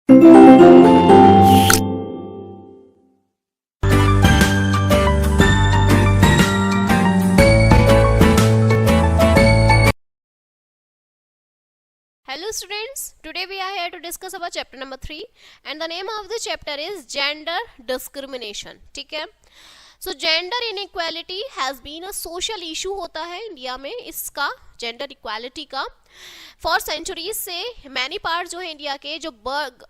Hello students, today we are here to discuss about chapter number 3 and the name of the chapter is gender discrimination. ठीक है, so gender inequality has been a social issue होता है India में, इसका gender equality का for centuries से many part जो है इंडिया के, जो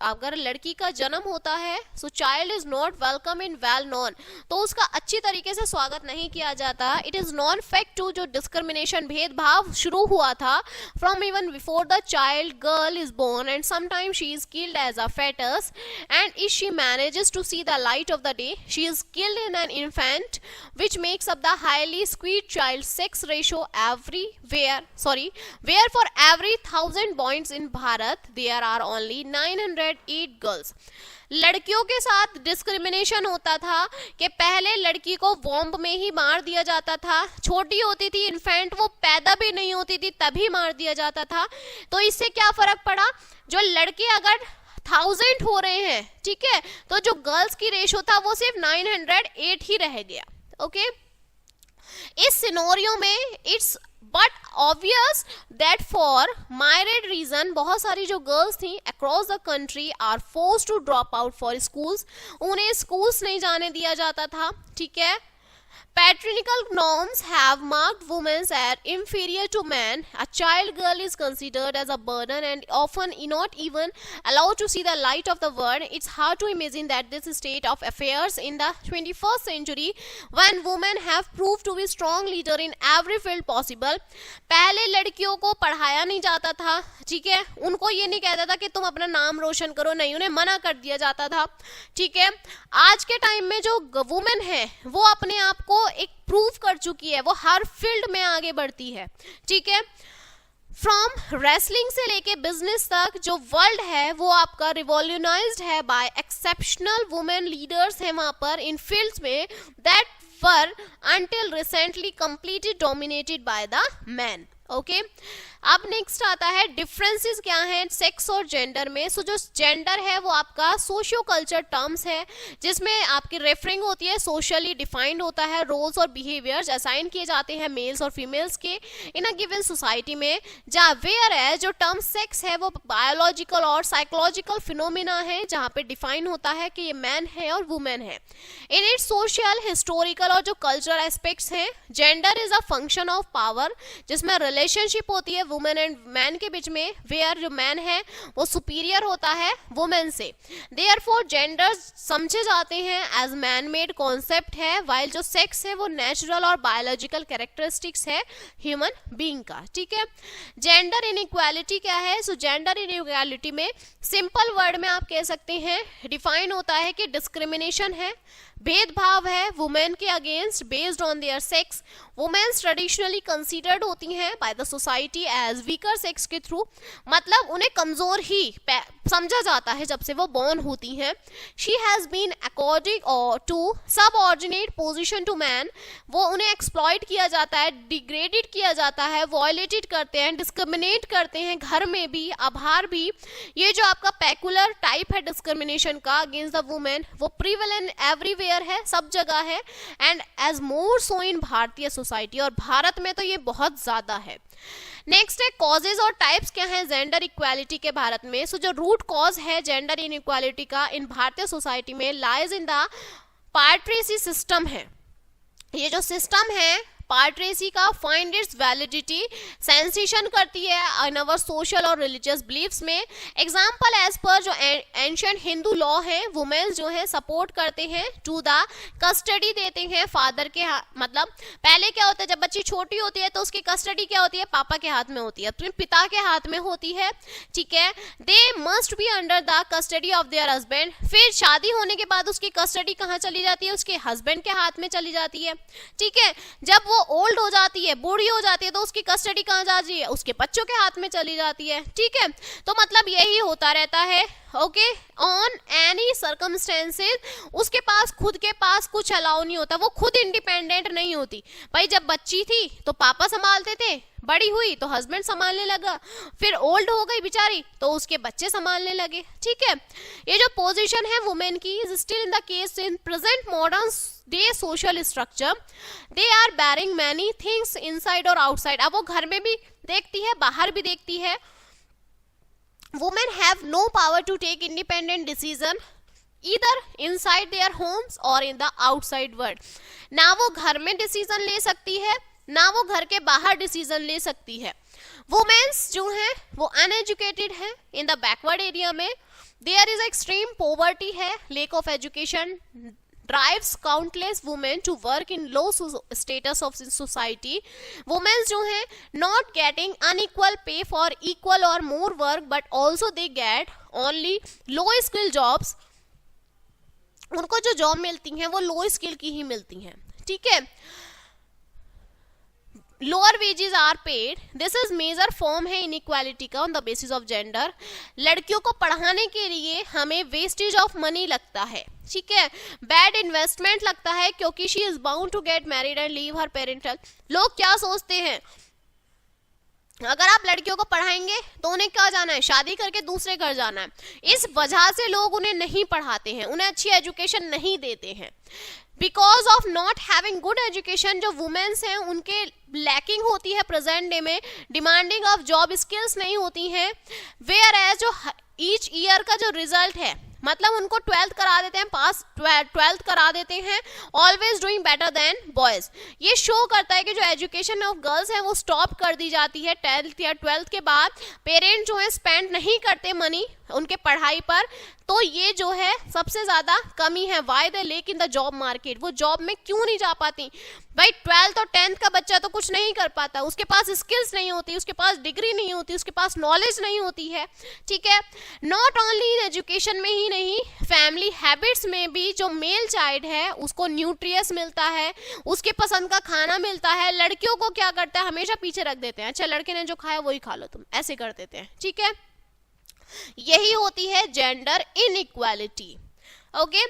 अगर लड़की का जन्म होता है so child is not welcome in well known, तो उसका अच्छी तरीके से स्वागत नहीं किया जाता. It is known fact to जो डिस्क्रिमिनेशन भेदभाव शुरू हुआ था from even before the child girl is born and sometime she is killed as a fetus and if she manages to see the light of the day she is killed in an infant, which makes up the highly skewed child sex ratio where for every 1000 boys in Bharat there are only 908 girls. लड़कियों के साथ discrimination होता था कि पहले लड़की को bomb में ही मार दिया जाता था, छोटी होती थी इन्फेंट, वो पैदा भी नहीं होती थी तभी मार दिया जाता था. तो इससे क्या फर्क पड़ा, जो लड़के अगर 1000 हो रहे हैं, ठीक है, तो जो गर्ल्स की रेशो था वो सिर्फ 908 ही रह गया. ओके, इस सिनेरियो में it's but obvious that for migrate reason बहुत सारी जो गर्ल्स थी across the country are forced to drop out for schools, उन्हें स्कूल्स नहीं जाने दिया जाता था. ठीक है, patriarchal norms have marked women as inferior to men. A child girl is considered as a burden and often not even allowed to see the light of the world. It's hard to imagine that this state of affairs in the 21st century when women have proved to be strong leader in every field possible. पहले लड़कियों को पढ़ाया नहीं जाता था, ठीक है, उनको ये नहीं कहता था कि तुम अपना नाम रोशन करो, नहीं, उन्हें मना कर दिया जाता था. ठीक है, आज के टाइम में जो वुमेन है वो अपने आप को एक प्रूव कर चुकी है, वो हर फील्ड में आगे बढ़ती है. ठीक है, फ्रॉम रेसलिंग से लेके बिजनेस तक जो वर्ल्ड है वो आपका रिवॉल्यूनाइज्ड है बाय एक्सेप्शनल वुमेन लीडर्स हैं वहां पर इन फील्ड्स में that were until recently completely dominated by the man. Okay, अब नेक्स्ट आता है डिफरेंसेस क्या हैं सेक्स और जेंडर में. सो जो जेंडर है वो आपका सोशियो कल्चर टर्म्स है जिसमें आपकी रेफरिंग होती है, सोशली डिफाइंड होता है, रोल्स और बिहेवियर्स असाइन किए जाते हैं मेल्स और फीमेल्स के इन अ गिवन सोसाइटी में. जहाँ वेयर है जो टर्म सेक्स है वो बायोलॉजिकल और साइकोलॉजिकल फिनोमिना है जहाँ पे डिफाइन होता है कि ये मैन है और वुमेन है. इन इट्स सोशल, हिस्टोरिकल और जो कल्चरल एस्पेक्ट्स हैं, gender is a function of power जिसमें रिलेशनशिप होती है वुमेन एंड मैन के बीच में, वेयर जो मैन है वो सुपीरियर होता है वुमेन से. देयरफॉर जेंडर समझे जाते हैं एज मैन मेड कॉन्सेप्ट है, वाइल जो सेक्स है वो नेचुरल और बायोलॉजिकल कैरेक्टरिस्टिक्स है ह्यूमन बीइंग का. ठीक है, जेंडर इनइक्वालिटी क्या है. सो जेंडर इनइक्वालिटी में सिंपल वर्ड में आप कह सकते हैं डिफाइन होता है कि डिस्क्रिमिनेशन है, भेदभाव है वुमेन के against based on their sex. Womens traditionally considered होती हैं by the society as weaker sex के थ्रू, मतलब उन्हें कमजोर ही समझा जाता है जब से वो बॉर्न होती हैं. शी हैज बीन अकॉर्डिंग और to subordinate position to man, वो उन्हें एक्सप्लॉइट किया जाता है, डिग्रेडेड किया जाता है, वॉयलेटेड करते हैं, डिस्क्रिमिनेट करते हैं घर में भी, आभार भी. ये जो आपका पेकुलर टाइप है डिस्क्रिमिनेशन का अगेंस्ट द वुमेन वो प्रिवेलेंट एवरीवेयर है, सब जगह है एंड एज मोर सो इन भारतीय सोसाइटी, और भारत में तो ये बहुत ज्यादा है. नेक्स्ट है कॉजेज और टाइप्स क्या है जेंडर इक्वालिटी के भारत में. सो जो रूट कॉज है जेंडर इनइक्वालिटी का इन भारतीय सोसाइटी में लाइज इन द पार्ट्रेसी सिस्टम है. ये जो सिस्टम है पार्ट्रेसी का फाइंड इट्स वैलिडिटी सेंसेशन करती है इन अवर सोशल और रिलीजियस बिलीफ्स में. एग्जाम्पल एज पर जो एंशियंट हिंदू लॉ है, वुमेन्स जो है सपोर्ट करते हैं टू द कस्टडी देते हैं फादर के मतलब पहले क्या होता है जब बच्ची छोटी होती है तो उसकी कस्टडी क्या होती है, पापा के हाथ में होती है, अपने पिता के हाथ में होती है. ठीक है, they must be under the custody of their husband. फिर शादी होने के बाद उसकी कस्टडी कहाँ चली जाती है, उसके हस्बैंड के हाथ में चली जाती है. ठीक है, जब वो ओल्ड हो जाती है, बूढ़ी हो जाती है, तो उसकी कस्टडी कहाँ जाती है, उसके बच्चों के हाथ में चली जाती है. ठीक है, तो मतलब यही होता रहता है. ओके, ऑन एनी सर्कमस्टेंसेस उसके पास खुद के पास कुछ अलाउ नहीं होता, वो खुद इंडिपेंडेंट नहीं होती. भाई जब बच्ची थी तो पापा संभालते थे, बड़ी हुई तो हस्बैंड संभालने लगा, फिर ओल्ड हो गई बेचारी तो उसके बच्चे संभालने लगे। ठीक है, ये जो पोजीशन है वुमेन की is still in the case in present modern day social structure, they are bearing many things inside और आउटसाइड। अब वो घर में भी देखती है, बाहर भी देखती है। Women have no power to take independent decision either inside their homes or in the outside world। ना वो घर में डिसीजन ले सकती है, ना वो घर के बाहर डिसीजन ले सकती है। वुमेन्स जो हैं वो अनएजुकेटेड है इन द बैकवर्ड एरिया में, देयर इज एक्सट्रीम पॉवर्टी है, lake of education drives countless women to work in low status of society। women जो हैं not getting unequal pay for equal or more work but also they get only low skill jobs। उनको जो job मिलती हैं वो लो skill की ही मिलती हैं। ठीक है, lower wages are paid, this is major form है इनइक्वालिटी का on the basis of gender. लड़कियों को पढ़ाने के लिए हमें वेस्टेज ऑफ मनी लगता है। ठीक है, बैड इन्वेस्टमेंट लगता है क्योंकि she is bound to get married and leave her parental. लोग क्या सोचते हैं, अगर आप लड़कियों को पढ़ाएंगे तो उन्हें क्या जाना है, शादी करके दूसरे घर जाना है। इस वजह से लोग उन्हें नहीं पढ़ाते हैं, उन्हें अच्छी एजुकेशन नहीं देते हैं। Because of not having good education जो वुमेन्स हैं उनके लैकिंग होती है प्रेजेंट डे में, डिमांडिंग ऑफ जॉब स्किल्स नहीं होती हैं। वेयर एज जो ईच ईयर का जो रिजल्ट है, मतलब उनको 12th करा देते हैं, पास 12th करा देते हैं, always doing better than boys. ये शो करता है कि जो एजुकेशन ऑफ गर्ल्स है वो स्टॉप कर दी जाती है 10th या 12th के बाद। पेरेंट जो है स्पेंड नहीं करते मनी उनके पढ़ाई पर, तो ये जो है सबसे ज्यादा कमी है। Why they lake in the job market, वो जॉब में क्यों नहीं जा पाती? भाई 12th और 10th का बच्चा तो कुछ नहीं कर पाता, उसके पास स्किल्स नहीं होती, उसके पास डिग्री नहीं होती, उसके पास नॉलेज नहीं होती है। ठीक है, नॉट ओनली इन एजुकेशन में ही नहीं, फैमिली हैबिट्स में भी जो मेल चाइल्ड है उसको न्यूट्रियस मिलता है, उसके पसंद का खाना मिलता है। लड़कियों को क्या करता है, हमेशा पीछे रख देते हैं, अच्छा लड़के ने जो खाया वही खा लो तुम, ऐसे कर देते हैं। ठीक है, यही होती है जेंडर इनइक्वालिटी। ओके,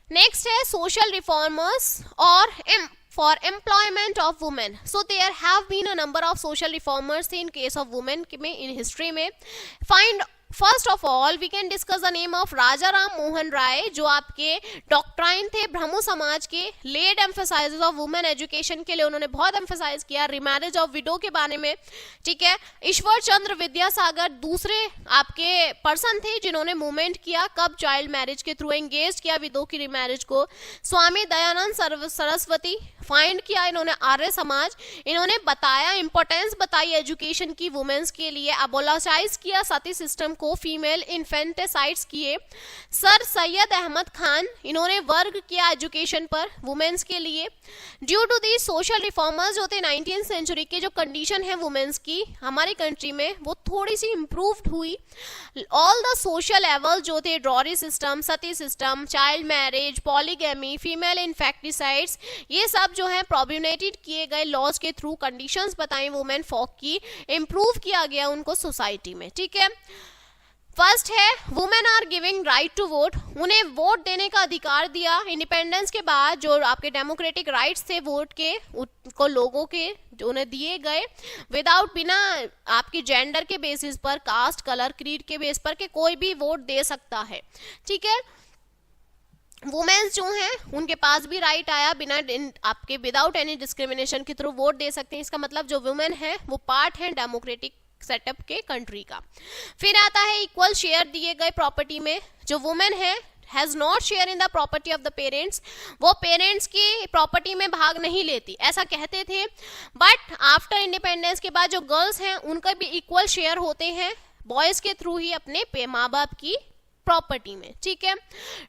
नेक्स्ट है सोशल रिफॉर्मर्स और for employment of women। so there have been a number of social reformers in case of women में in history में। find first of all we can discuss the name of Raja Ram Mohan Roy, जो आपके doctrine थे ब्रह्मो समाज के। Led emphasizes of women education के लिए उन्होंने बहुत एम्फेसाइज किया, रिमैरिज ऑफ विडो के बारे में। ठीक है, ईश्वर चंद्र विद्यासागर दूसरे आपके पर्सन थे जिन्होंने मूवमेंट किया, कब चाइल्ड मैरिज के थ्रू एंगेज किया विडो की रिमैरिज को। स्वामी दयानंद सरस्वती फाइंड किया इन्होंने आर्य समाज, इन्होंने बताया इंपॉर्टेंस बताई एजुकेशन की वुमेन्स के लिए, अबोलासाइज किया सती सिस्टम को, फीमेल इन्फेंटिसाइड्स किए। सर सैयद अहमद खान, इन्होंने वर्क किया एजुकेशन पर वुमेन्स के लिए। Due to the social reformers जो थे 19th सेंचुरी के, जो कंडीशन है वुमेन्स की हमारी कंट्री में वो थोड़ी सी इम्प्रूव्ड हुई। ऑल द सोशल लेवल जो थे, dowry system, sati system, child marriage, polygamy, female infanticides, ये सब जो है प्रोबिनेटेड किए गए लॉज के थ्रू, कंडीशंस बताई वुमेन फॉक की, इम्प्रूव किया गया उनको सोसाइटी में। ठीक है, फर्स्ट है women are giving right to vote, उन्हें वोट देने का अधिकार दिया इंडिपेंडेंस के बाद। जो आपके डेमोक्रेटिक राइट्स थे वोट के, उनको लोगों के जो उन्हें दिए गए, विदाउट बिना आपकी जेंडर के बेसिस पर, कास्ट, कलर, क्रीड के बेस पर, के कोई भी वोट दे सकता है। ठीक है, वुमेन्स जो हैं उनके पास भी राइट आया, बिना आपके विदाउट एनी डिस्क्रिमिनेशन के थ्रू वोट दे सकते हैं। इसका मतलब जो वुमेन है वो पार्ट है डेमोक्रेटिक सेटअप के कंट्री का। फिर आता है इक्वल शेयर दिए गए प्रॉपर्टी में, जो वुमेन है has not share in the property of the parents, वो पेरेंट्स की प्रॉपर्टी में भाग नहीं लेती, ऐसा कहते थे। बट आफ्टर इंडिपेंडेंस के बाद जो गर्ल्स हैं उनका भी इक्वल शेयर होते हैं बॉयज के थ्रू ही अपने माँ बाप की प्रॉपर्टी में। ठीक है,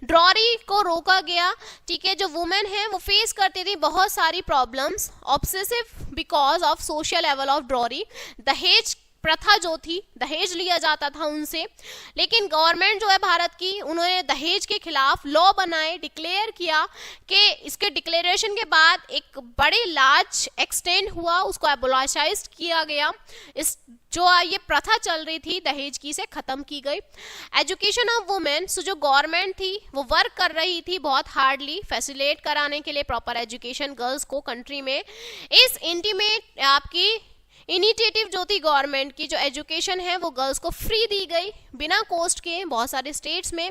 ड्रॉरी को रोका गया। ठीक है, जो वुमेन है वो फेस करती थी बहुत सारी problems, obsessive because of social level of dowry. दहेज प्रथा जो थी, दहेज लिया जाता था उनसे, लेकिन गवर्नमेंट जो है भारत की, उन्होंने दहेज के खिलाफ लॉ बनाए, डिक्लेयर किया कि इसके डिक्लेरेशन के बाद एक बड़े लार्ज एक्सटेंड हुआ, उसको एबोलिशाइज किया गया। इस जो ये प्रथा चल रही थी दहेज की से खत्म की गई। एजुकेशन ऑफ वुमेन, सो जो गवर्नमेंट थी वो वर्क कर रही थी बहुत हार्डली फैसिलिटेट कराने के लिए प्रॉपर एजुकेशन गर्ल्स को कंट्री में। इस इंटीमेट आपकी इनिशिएटिव जो थी गवर्नमेंट की, जो एजुकेशन है वो गर्ल्स को फ्री दी गई बिना कॉस्ट के बहुत सारे स्टेट्स में।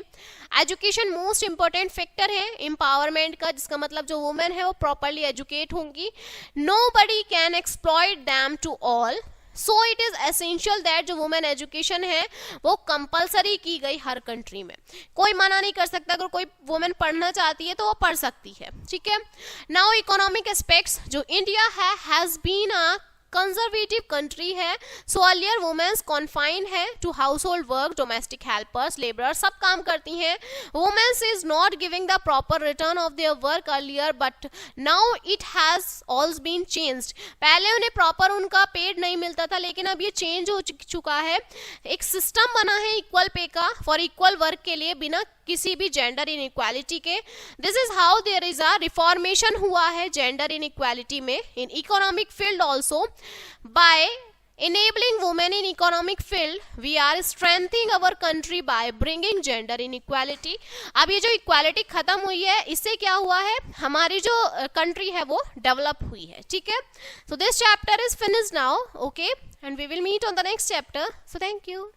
एजुकेशन मोस्ट इंपॉर्टेंट फैक्टर है एम्पावरमेंट का, जिसका मतलब जो वुमेन है वो प्रॉपरली एजुकेट होंगी। Nobody can exploit them to all, so it is essential that जो वुमेन एजुकेशन है वो कंपलसरी की गई हर कंट्री में। कोई मना नहीं कर सकता, अगर कोई वुमेन पढ़ना चाहती है तो वो पढ़ सकती है, ठीक है। नाउ इकोनॉमिक एस्पेक्ट्स, जो इंडिया है has been a conservative country है, सो अर्लियर वुमेन्स कॉन्फाइन है to household work, domestic helpers, labourer सब काम करती हैं। Womens is not giving the proper return of their work earlier, but now it has also been changed. पहले उन्हें proper उनका paid नहीं मिलता था, लेकिन अब ये चेंज हो चुका है। एक सिस्टम बना है इक्वल पे का फॉर इक्वल वर्क के लिए, बिना किसी भी जेंडर इनइक्वालिटी के। This is how there is a reformation हुआ है जेंडर इनइक्वालिटी में in economic field also. By enabling women in economic field, we are strengthening our country by bringing gender inequality. अब ये जो इक्वालिटी खत्म हुई है, इससे क्या हुआ है, हमारी जो कंट्री है वो डेवलप हुई है, ठीक है। So this chapter is finished now, okay, and we will meet on the next chapter. So thank you.